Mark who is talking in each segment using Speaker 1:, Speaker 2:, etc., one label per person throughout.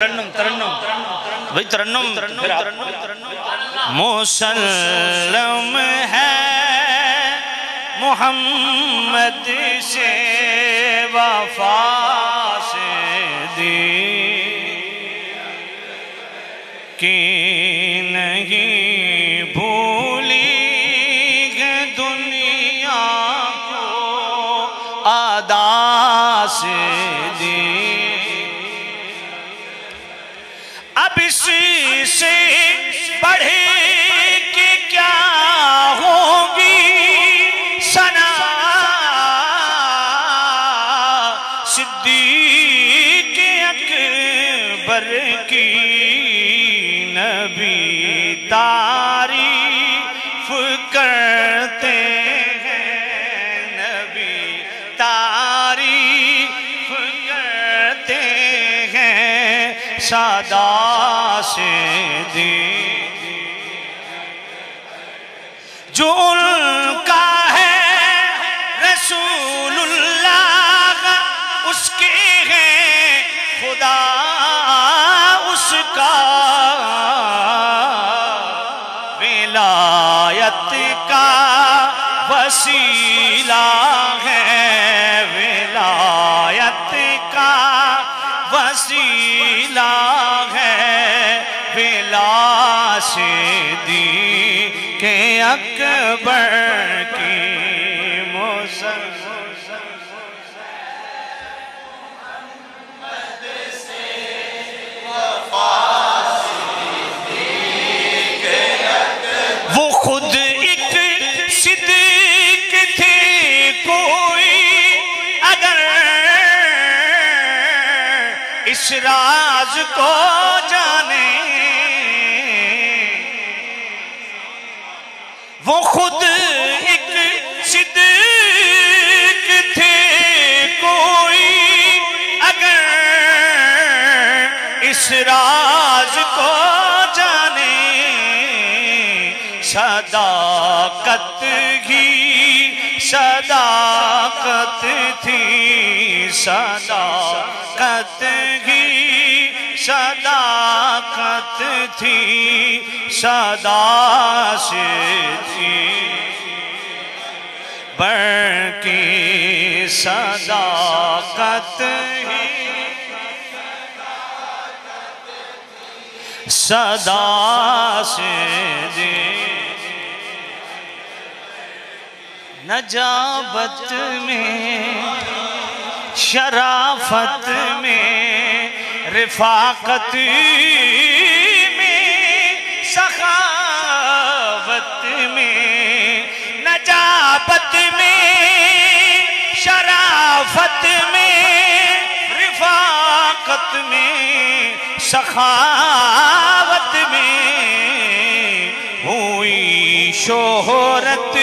Speaker 1: तरन्नुम तरन्नुम भाई तरन्नुम मुसल्लम है मोहम्मद से वफा से दी कि नहीं भूली है दुनिया को अदा से दी। अब इससे बढ़े कि क्या होगी सना सिद्दीक़ अकबर की नबी तारीफ करते हैं, नबी तारीफ करते हैं सदा से दी। जो उनका है रसूलुल्लाह उसके हैं खुदा उसका, विलायत का वसीला है, विलायत का वसीला है, विला से दी के अकबर की वो खुद एक सिद्दीक़ थे, कोई अगर इस राज को जाने, वो खुद एक सिद्दीक़ थे, कोई अगर इस राज को जाने, सदाकत ही सदाकत थी, सदाकत ही सदाकत थी, सदा से थी बल्कि सदाकत ही सदा से दे। नजाबत में शराफत में रिफाकत में सखावत में, नजाबत में शराफत में रिफाकत में सखावत में हुई शोहरत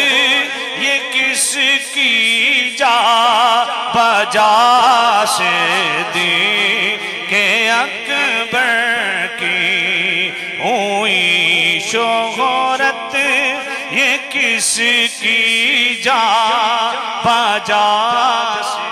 Speaker 1: ये किसकी जा बजा से दी के अकबर की हुई शोहरत ये किसकी जा बजा से